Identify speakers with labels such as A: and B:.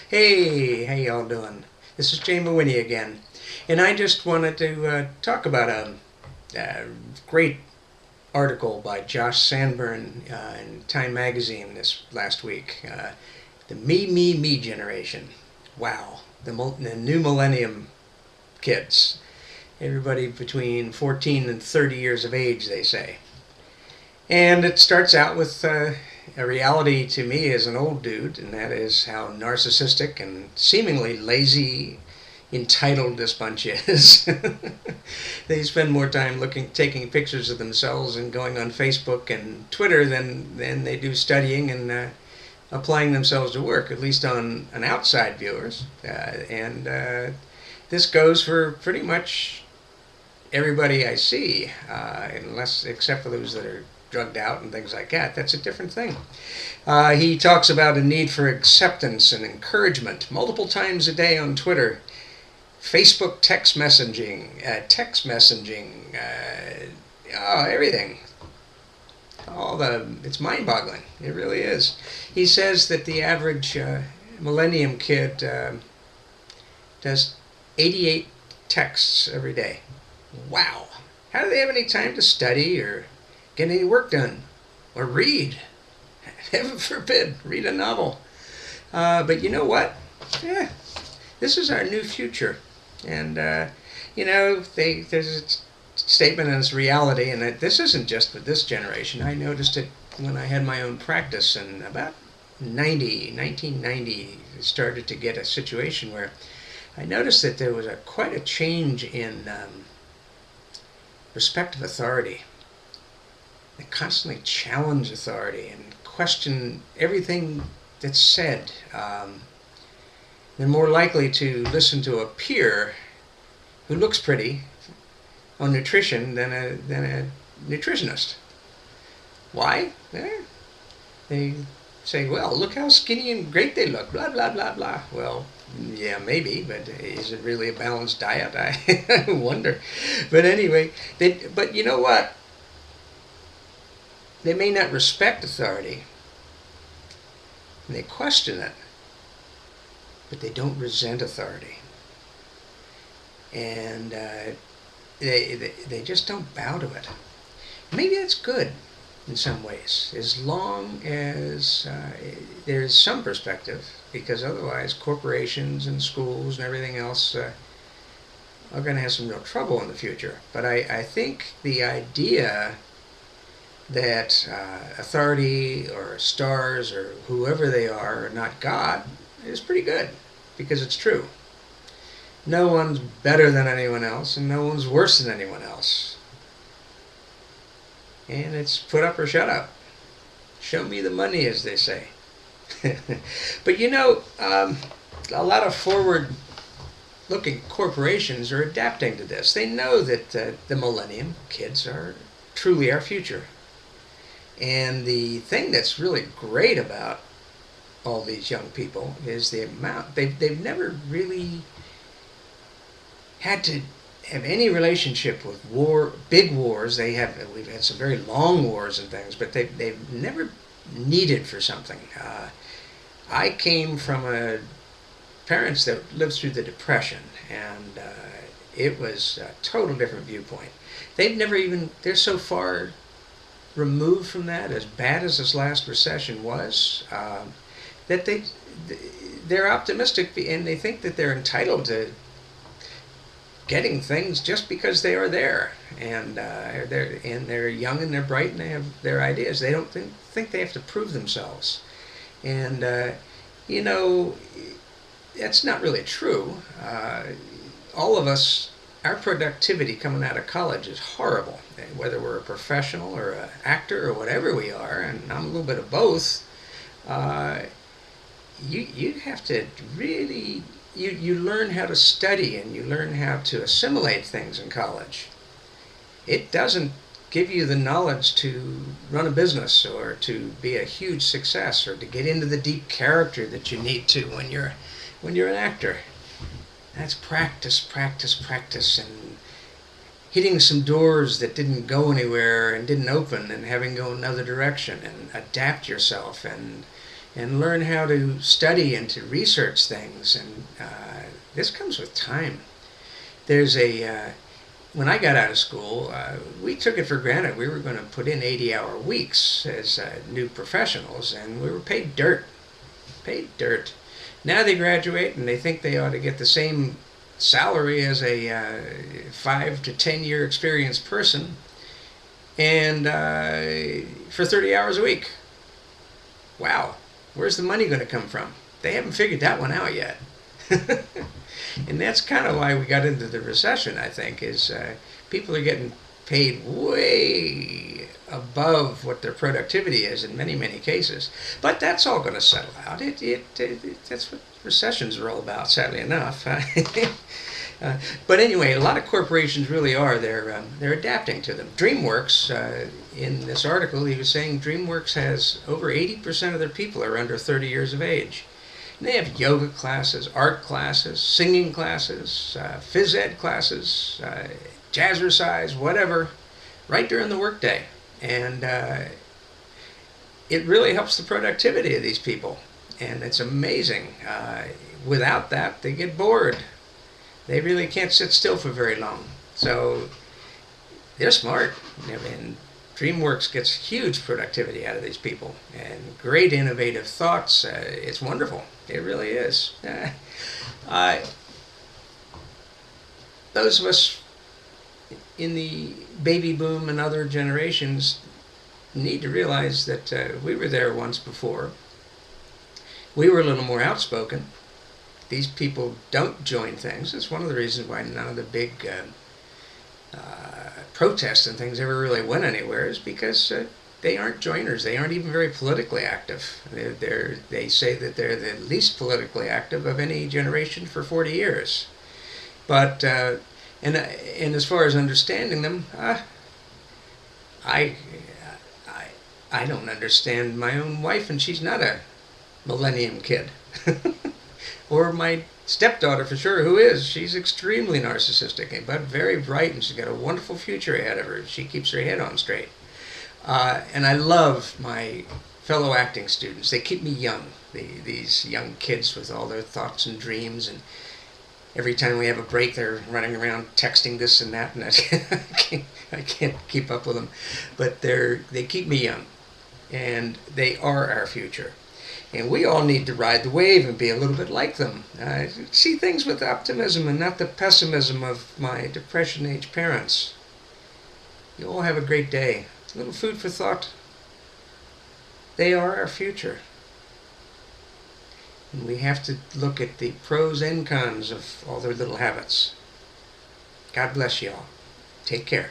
A: Hey, how y'all doing? This is Jay Mawhinney again, and I just wanted to talk about a great article by Josh Sanburn in Time Magazine this last week. The me generation. Wow, the new Millennium kids. Everybody between 14 and 30 years of age, they say. And it starts out with a reality to me as an old dude, and that is how narcissistic and seemingly lazy, entitled this bunch is. They spend more time taking pictures of themselves and going on Facebook and Twitter than they do studying and applying themselves to work, at least on an outside viewers. And this goes for pretty much everybody I see, except for those that are drugged out and things like that. That's a different thing. He talks about a need for acceptance and encouragement multiple times a day on Twitter, Facebook text messaging, everything. It's mind-boggling. It really is. He says that the average Millennium kid does 88 texts every day. Wow. How do they have any time to study or get any work done or read? Heaven forbid, read a novel. But you know what? This is our new future. And, there's a statement and it's reality, and this isn't just for this generation. I noticed it when I had my own practice, and about 1990, started to get a situation where I noticed that there was quite a change in respect of authority. They constantly challenge authority and question everything that's said. They're more likely to listen to a peer who looks pretty on nutrition than a nutritionist. Why? They say, well, look how skinny and great they look, blah, blah, blah, blah. Well, yeah, maybe, but is it really a balanced diet? I wonder. But anyway, but you know what? They may not respect authority, and they question it, but they don't resent authority. And they just don't bow to it. Maybe that's good in some ways, as long as there's some perspective, because otherwise corporations and schools and everything else are going to have some real trouble in the future. But I think the idea that authority or stars or whoever they are not God is pretty good, because it's true. No one's better than anyone else, and no one's worse than anyone else. And it's put up or shut up. Show me the money, as they say. But a lot of forward-looking corporations are adapting to this. They know that the Millennium kids are truly our future. And the thing that's really great about all these young people is the amount they've never really had to have any relationship with big wars. We've had some very long wars and things, but they've never needed for something. I came from parents that lived through the Depression, and it was a total different viewpoint. They're so far removed from that, as bad as this last recession was, that they're optimistic, and they think that they're entitled to getting things just because they are there, and they're young and they're bright and they have their ideas. They don't think they have to prove themselves, and that's not really true. All of us, our productivity coming out of college is horrible, whether we're a professional or an actor or whatever we are, and I'm a little bit of both. You have to really, you learn how to study and you learn how to assimilate things in college. It doesn't give you the knowledge to run a business or to be a huge success or to get into the deep character that you need to when you're an actor. That's practice, and hitting some doors that didn't go anywhere and didn't open, and having to go another direction and adapt yourself and and learn how to study and to research things. And this comes with time. There's when I got out of school, we took it for granted we were going to put in 80-hour weeks as new professionals, and we were paid dirt. Paid dirt. Now they graduate and they think they ought to get the same salary as a 5 to 10 year experienced person, and for 30 hours a week. Wow, where's the money going to come from? They haven't figured that one out yet. And that's kind of why we got into the recession, I think, is people are getting paid way above what their productivity is in many, many cases. But that's all going to settle out. That's what recessions are all about, sadly enough. But anyway, a lot of corporations really are. They're adapting to them. DreamWorks, in this article, he was saying DreamWorks has over 80% of their people are under 30 years of age. And they have yoga classes, art classes, singing classes, phys ed classes, jazzercise, whatever, right during the workday. And it really helps the productivity of these people. And it's amazing. Without that, they get bored. They really can't sit still for very long. So they're smart. I mean, DreamWorks gets huge productivity out of these people and great innovative thoughts. It's wonderful. It really is. Those of us in the baby boom and other generations need to realize that we were there once before. We were a little more outspoken. These people don't join things. It's one of the reasons why none of the big protests and things ever really went anywhere, is because they aren't joiners. They aren't even very politically active. They say that they're the least politically active of any generation for 40 years. But and as far as understanding them, I don't understand my own wife, and she's not a Millennium kid. Or my stepdaughter, for sure, who is. She's extremely narcissistic, but very bright, and she's got a wonderful future ahead of her. She keeps her head on straight. And I love my fellow acting students. They keep me young, these young kids with all their thoughts and dreams. And every time we have a break, they're running around texting this and that, and I can't keep up with them. But they keep me young, and they are our future. And we all need to ride the wave and be a little bit like them. See things with optimism and not the pessimism of my depression-age parents. You all have a great day. A little food for thought. They are our future. And we have to look at the pros and cons of all their little habits. God bless you all. Take care.